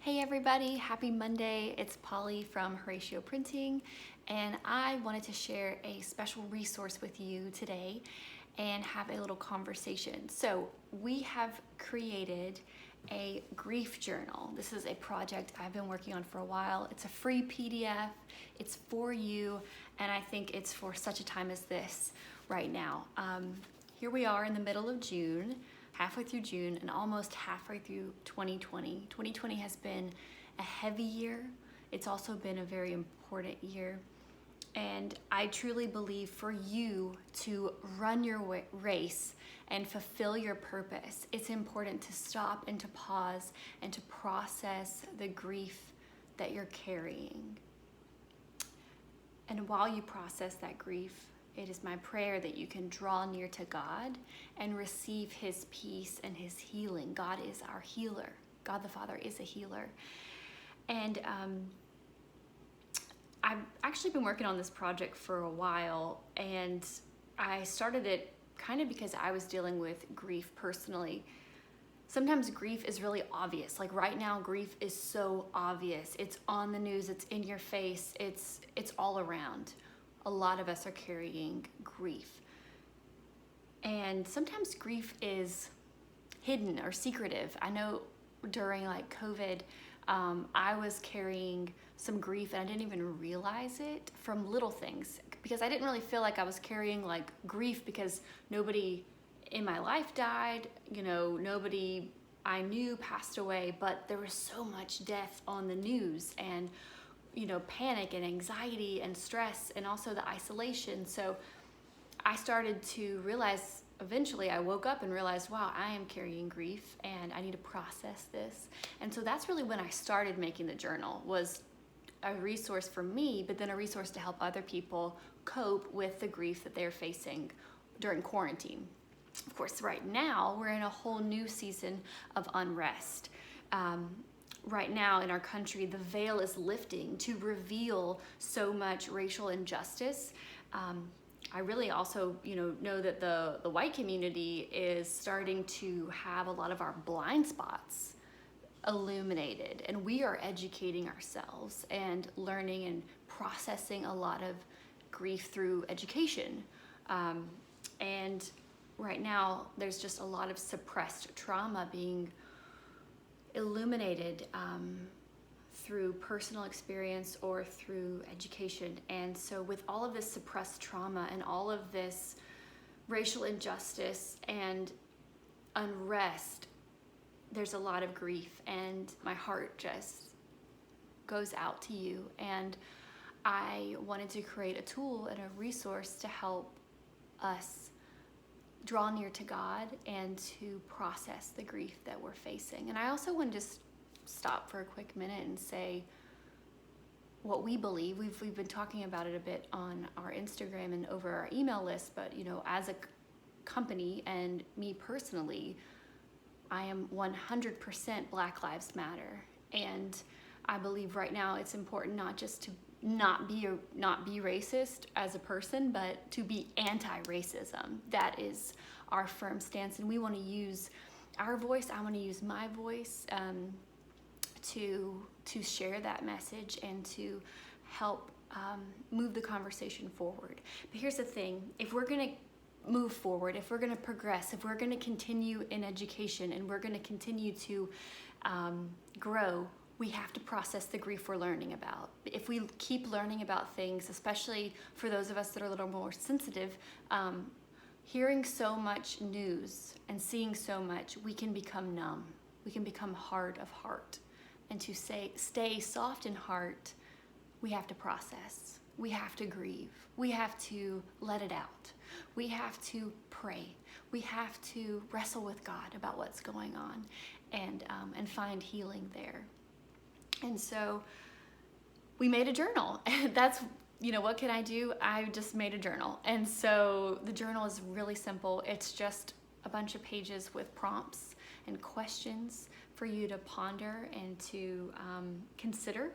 Hey everybody, happy Monday. It's Polly from Horatio Printing, and I wanted to share a special resource with you today and have a little conversation. So we have created a grief journal. This is a project I've been working on for a while. It's a free PDF, it's for you, and I think it's for such a time as this right now. Here we are in the middle of June, halfway through June and almost halfway through 2020. 2020 has been a heavy year. It's also been a very important year. And I truly believe for you to run your race and fulfill your purpose, it's important to stop and to pause and to process the grief that you're carrying. And while you process that grief, it is my prayer that you can draw near to God and receive His peace and His healing. God is our healer. God the Father is a healer. And I've actually been working on this project for a while, and I started it kind of because I was dealing with grief personally. Sometimes grief is really obvious. Like right now, grief is so obvious. It's on the news, it's in your face, it's all around. A lot of us are carrying grief. And sometimes grief is hidden or secretive. I know during like COVID, I was carrying some grief and I didn't even realize it from little things because I didn't really feel like I was carrying like grief because nobody in my life died, nobody I knew passed away, but there was so much death on the news and panic and anxiety and stress and also the isolation. So I started to realize, eventually I woke up and realized, wow, I am carrying grief and I need to process this. And so that's really when I started making the journal, was a resource for me, but then a resource to help other people cope with the grief that they're facing during quarantine. Of course, right now we're in a whole new season of unrest. Right now in our country, the veil is lifting to reveal so much racial injustice. I really also, know that the white community is starting to have a lot of our blind spots illuminated, and we are educating ourselves and learning and processing a lot of grief through education. And right now, there's just a lot of suppressed trauma being illuminated through personal experience or through education. And so with all of this suppressed trauma and all of this racial injustice and unrest, there's a lot of grief, and my heart just goes out to you. And I wanted to create a tool and a resource to help us draw near to God and to process the grief that we're facing. And I also want to just stop for a quick minute and say what we believe. We've been talking about it a bit on our Instagram and over our email list, but as a company and me personally, I am 100% Black Lives Matter. And I believe right now it's important not just to not be racist as a person, but to be anti-racism. That is our firm stance, and we want to use our voice. I want to use my voice to share that message and to help move the conversation forward. But here's the thing: if we're going to move forward, if we're going to progress, if we're going to continue in education, and we're going to continue to grow, we have to process the grief we're learning about. If we keep learning about things, especially for those of us that are a little more sensitive, hearing so much news and seeing so much, we can become numb. We can become hard of heart. And to stay soft in heart, we have to process. We have to grieve. We have to let it out. We have to pray. We have to wrestle with God about what's going on and find healing there. And so we made a journal. That's, what can I do? I just made a journal. And so the journal is really simple. It's just a bunch of pages with prompts and questions for you to ponder and to consider.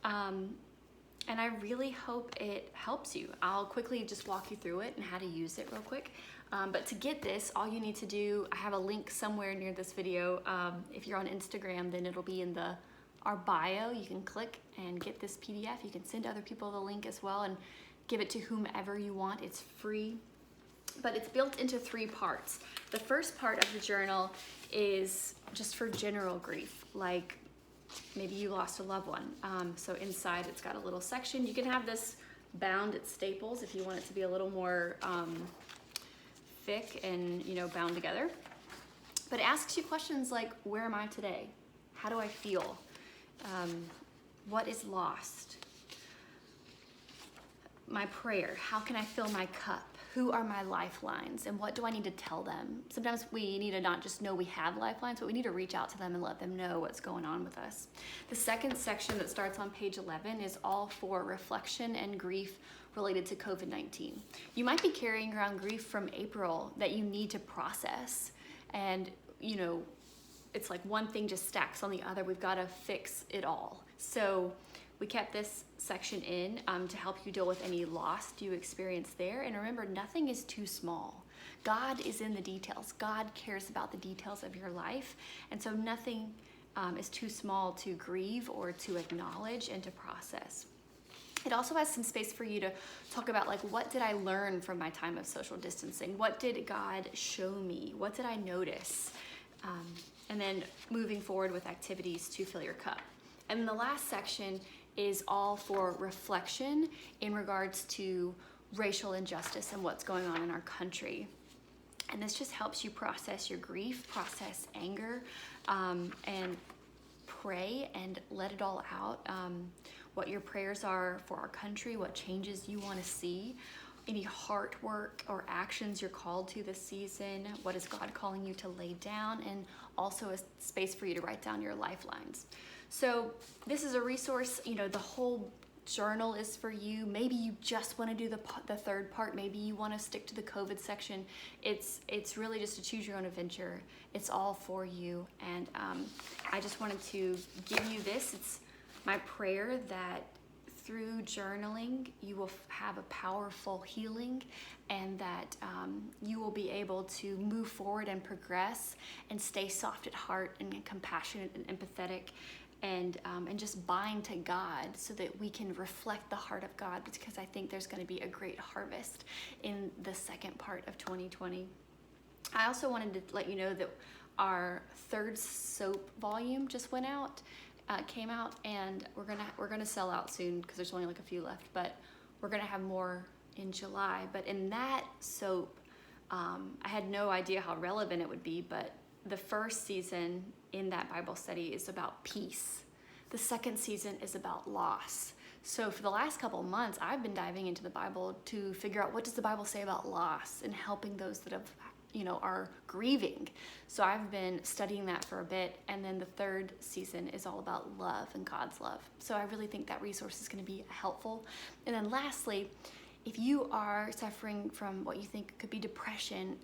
And I really hope it helps you. I'll quickly just walk you through it and how to use it real quick. But to get this, all you need to do, I have a link somewhere near this video. If you're on Instagram, then it'll be in the our bio. You can click and get this PDF. You can send other people the link as well and give it to whomever you want. It's free, but it's built into 3 parts. The first part of the journal is just for general grief, like maybe you lost a loved one. So inside it's got a little section. You can have this bound at Staples if you want it to be a little more thick and bound together. But it asks you questions like, where am I today? How do I feel? What is lost? My prayer, how can I fill my cup? Who are my lifelines and what do I need to tell them? Sometimes we need to not just know we have lifelines, but we need to reach out to them and let them know what's going on with us. The second section that starts on page 11 is all for reflection and grief related to COVID-19. You might be carrying around grief from April that you need to process, and it's like one thing just stacks on the other. We've got to fix it all. So we kept this section in to help you deal with any loss you experience there. And remember, nothing is too small. God is in the details. God cares about the details of your life. And so nothing is too small to grieve or to acknowledge and to process. It also has some space for you to talk about, like, what did I learn from my time of social distancing? What did God show me? What did I notice? And then moving forward with activities to fill your cup. And then the last section is all for reflection in regards to racial injustice and what's going on in our country. And this just helps you process your grief, process anger, and pray and let it all out. What your prayers are for our country, what changes you want to see, any heart work or actions you're called to this season, what is God calling you to lay down, and also a space for you to write down your lifelines. So this is a resource, the whole journal is for you. Maybe you just want to do the third part. Maybe you want to stick to the COVID section. It's really just a choose your own adventure. It's all for you. And I just wanted to give you this. It's my prayer that through journaling, you will have a powerful healing, and that you will be able to move forward and progress and stay soft at heart and compassionate and empathetic, and just bind to God so that we can reflect the heart of God, because I think there's going to be a great harvest in the second part of 2020. I also wanted to let you know that our 3rd soap volume just came out, and we're gonna sell out soon because there's only like a few left, but we're gonna have more in July. But in that soap, I had no idea how relevant it would be, but the first season in that Bible study is about peace. The second season is about loss. So for the last couple of months, I've been diving into the Bible to figure out, what does the Bible say about loss and helping those that are grieving. So I've been studying that for a bit, and then the 3rd season is all about love and God's love. So I really think that resource is going to be helpful. And then lastly, if you are suffering from what you think could be depression,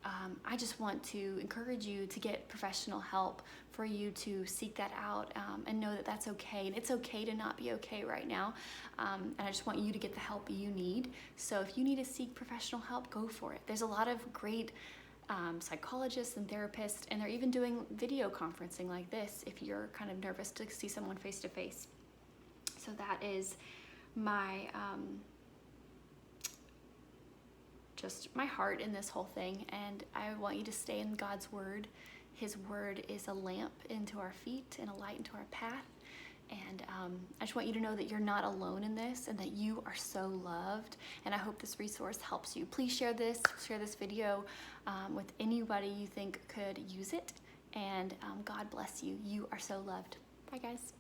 I just want to encourage you to get professional help, for you to seek that out, and know that that's okay. And it's okay to not be okay right now. And I just want you to get the help you need. So if you need to seek professional help, go for it. There's a lot of great psychologists and therapists, and they're even doing video conferencing like this if you're kind of nervous to see someone face to face. So that is my just my heart in this whole thing, and I want you to stay in God's word. His word is a lamp into our feet and a light into our path. And I just want you to know that you're not alone in this, and that you are so loved. And I hope this resource helps you. Please share this video with anybody you think could use it. And God bless you. You are so loved. Bye, guys.